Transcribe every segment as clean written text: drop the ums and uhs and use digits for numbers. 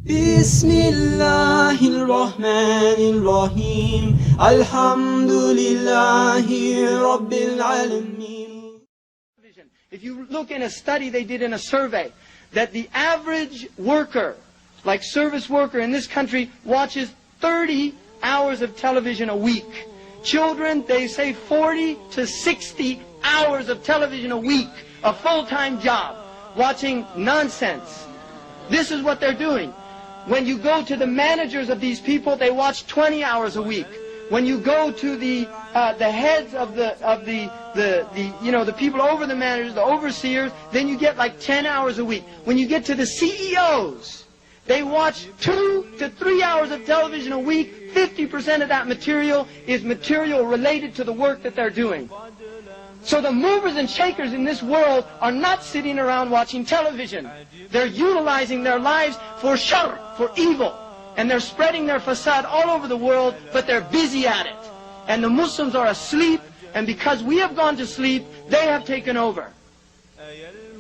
Bismillahirrahmanirrahim. Alhamdulillahi Rabbil Alameen. If you look in a study they did in a survey, that the average worker, like service worker in this country, watches 30 hours of television a week. Children, they say 40 to 60 hours of television a week, a full-time job, watching nonsense. This is what they're doing. When you go to the managers of these people, they watch 20 hours a week. When you go to the heads of the people over the managers, the overseers, then you get like 10 hours a week. When you get to the CEOs, they watch 2 to 3 hours of television a week. 50% of that material is material related to the work that they're doing. So the movers and shakers in this world are not sitting around watching television. They're utilizing their lives for shar, for evil. And they're spreading their fasad all over the world, but they're busy at it. And the Muslims are asleep, and because we have gone to sleep, they have taken over.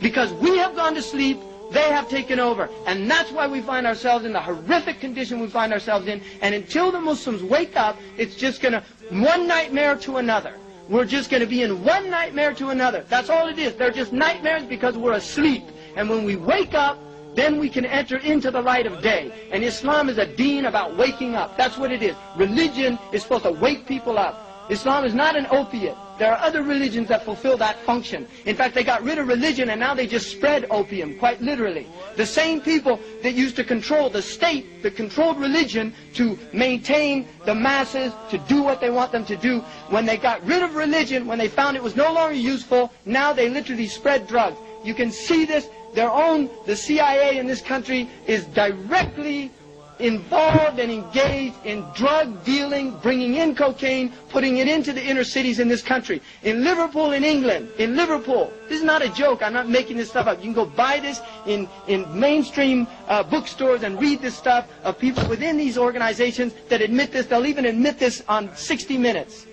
Because we have gone to sleep, they have taken over. And that's why we find ourselves in the horrific condition we find ourselves in. And until the Muslims wake up, it's just going to, one nightmare to another. We're just going to be in one nightmare to another. That's all it is. They're just nightmares because we're asleep. And when we wake up, then we can enter into the light of day. And Islam is a deen about waking up. That's what it is. Religion is supposed to wake people up. Islam is not an opiate. There are other religions that fulfill that function. In fact, they got rid of religion and now they just spread opium, quite literally. The same people that used to control the state, that controlled religion to maintain the masses, to do what they want them to do, when they got rid of religion, when they found it was no longer useful, now they literally spread drugs. You can see this. The CIA in this country is directly involved and engaged in drug dealing, bringing in cocaine, putting it into the inner cities in this country. In Liverpool, in England, in Liverpool, this is not a joke, I'm not making this stuff up. You can go buy this in mainstream bookstores and read this stuff of people within these organizations that admit this. They'll even admit this on 60 Minutes.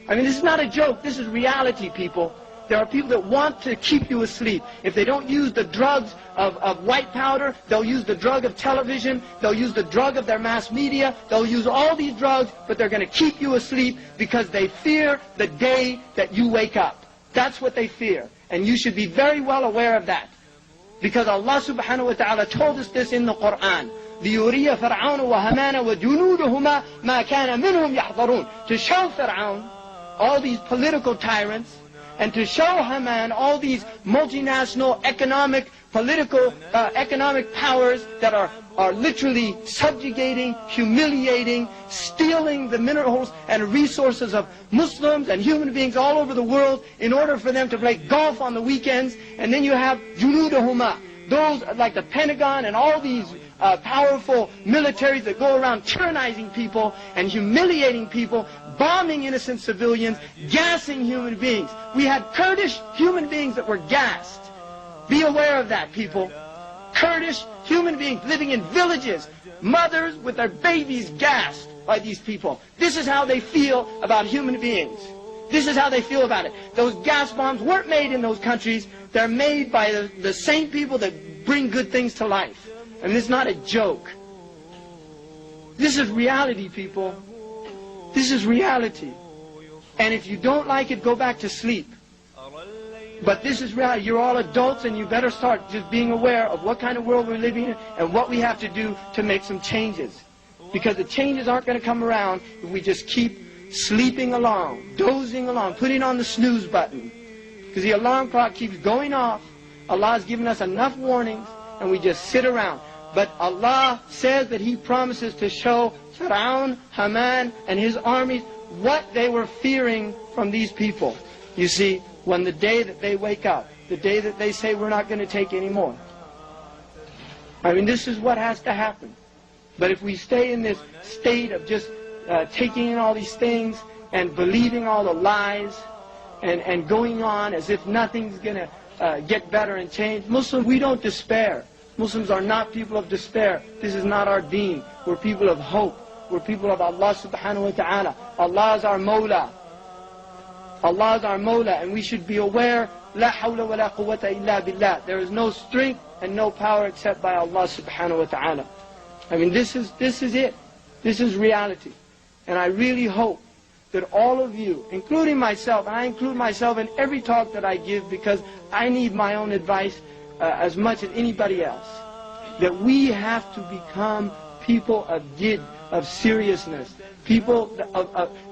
I mean, this is not a joke, this is reality, people. There are people that want to keep you asleep. If they don't use the drugs of white powder, they'll use the drug of television, they'll use the drug of their mass media, they'll use all these drugs, but they're going to keep you asleep because they fear the day that you wake up. That's what they fear. And you should be very well aware of that. Because Allah subhanahu wa ta'ala told us this in the Quran. لِيُرِيَ فَرْعَوْنَ وَهَمَانَ وَجُنُودُهُمَا مَا كَانَ مِنْهُمْ يَحْضَرُونَ. To show Fir'aun, all these political tyrants, and to show Haman all these multinational economic, political, economic powers that are literally subjugating, humiliating, stealing the minerals and resources of Muslims and human beings all over the world in order for them to play golf on the weekends. And then you have Junudahuma, those like the Pentagon and all these powerful militaries that go around tyrannizing people and humiliating people, bombing innocent civilians, gassing human beings. We had Kurdish human beings that were gassed. Be aware of that, people. Kurdish human beings living in villages, mothers with their babies gassed by these people. This is how they feel about human beings. This is how they feel about it. Those gas bombs weren't made in those countries. They're made by the same people that bring good things to life. And this is not a joke. This is reality, people. This is reality. And if you don't like it, go back to sleep. But this is reality. You're all adults and you better start just being aware of what kind of world we're living in and what we have to do to make some changes. Because the changes aren't going to come around if we just keep sleeping along, dozing along, putting on the snooze button. Because the alarm clock keeps going off. Allah has given us enough warnings and we just sit around. But Allah says that He promises to show Fir'aun, Haman, and his armies what they were fearing from these people. You see, when the day that they wake up, the day that they say we're not going to take any more. I mean, this is what has to happen. But if we stay in this state of just taking in all these things and believing all the lies and going on as if nothing's going to get better and change, Muslims, we don't despair. Muslims are not people of despair. This is not our deen. We're people of hope. We're people of Allah subhanahu wa ta'ala. Allah is our Mawla. Allah is our Mawla, and we should be aware, La hawla wa la quwwata illa billah. There is no strength and no power except by Allah subhanahu wa ta'ala. I mean, this is it. This is reality. And I really hope that all of you, including myself, and I include myself in every talk that I give because I need my own advice as much as anybody else, that we have to become people of jid, of seriousness, people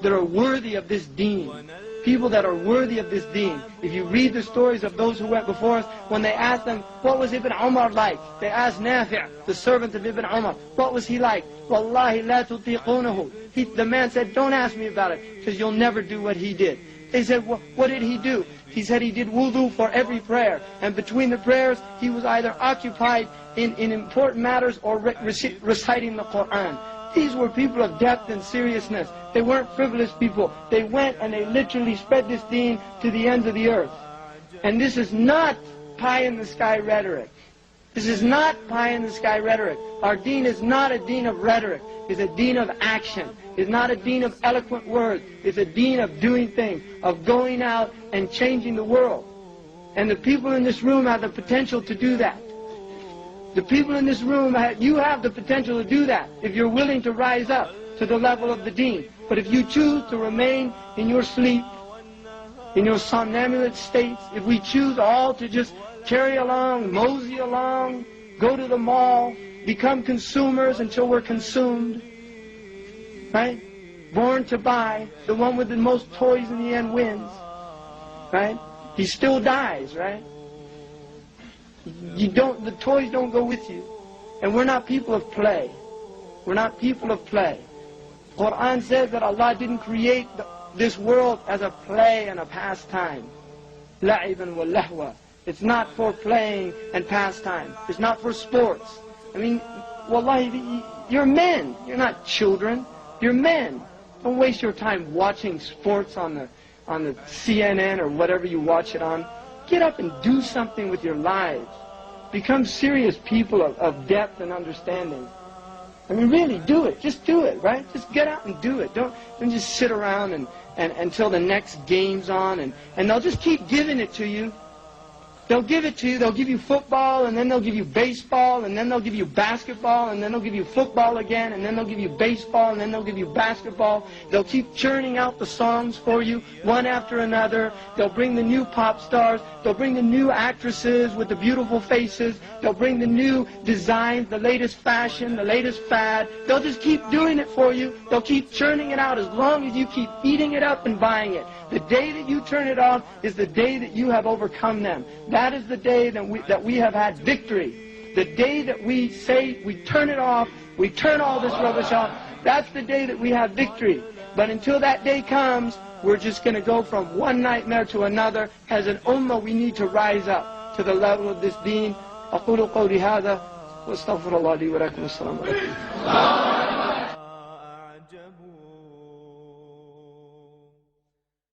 that are worthy of this deen. People that are worthy of this deen. If you read the stories of those who went before us, when they asked them, what was Ibn Umar like? They asked Nafi', the servant of Ibn Umar, what was he like? Wallahi la tutiqunahu. The man said, don't ask me about it, because you'll never do what he did. They said, what did he do? He said he did wudu for every prayer. And between the prayers, he was either occupied in important matters or reciting the Quran. These were people of depth and seriousness. They weren't frivolous people. They went and they literally spread this deen to the ends of the earth. And this is not pie-in-the-sky rhetoric. This is not pie-in-the-sky rhetoric. Our deen is not a deen of rhetoric. It's a deen of action. It's not a deen of eloquent words. It's a deen of doing things, of going out and changing the world. And the people in this room have the potential to do that. The people in this room, you have the potential to do that if you're willing to rise up to the level of the deen. But if you choose to remain in your sleep, in your somnambulate states, if we choose all to just carry along, mosey along, go to the mall, become consumers until we're consumed, right? Born to buy, the one with the most toys in the end wins, right? He still dies, right? The toys don't go with you. And we're not people of play. We're not people of play. Quran says that Allah didn't create this world as a play and a pastime. La'iban wa lahwa. It's not for playing and pastime. It's not for sports. I mean, wallahi, you're men. You're not children. You're men. Don't waste your time watching sports on the CNN or whatever you watch it on. Get up and do something with your lives. Become serious people of depth and understanding. I mean, really, do it. Just do it, right? Just get out and do it. Don't just sit around and until the next game's on, and they'll just keep giving it to you. They'll give it to you. They'll give you football, and then they'll give you baseball, and then they'll give you basketball, and then they'll give you football again, and then they'll give you baseball, and then they'll give you basketball. They'll keep churning out the songs for you, one after another. They'll bring the new pop stars. They'll bring the new actresses with the beautiful faces. They'll bring the new designs, the latest fashion, the latest fad. They'll just keep doing it for you. They'll keep churning it out as long as you keep eating it up and buying it. The day that you turn it off is the day that you have overcome them. That is the day that we have had victory. The day that we say we turn it off, we turn all this rubbish off, that's the day that we have victory. But until that day comes, we're just going to go from one nightmare to another. As an ummah, we need to rise up to the level of this deen. أقول قولي هذا واستغفر الله لي ولكم. السلام عليكم.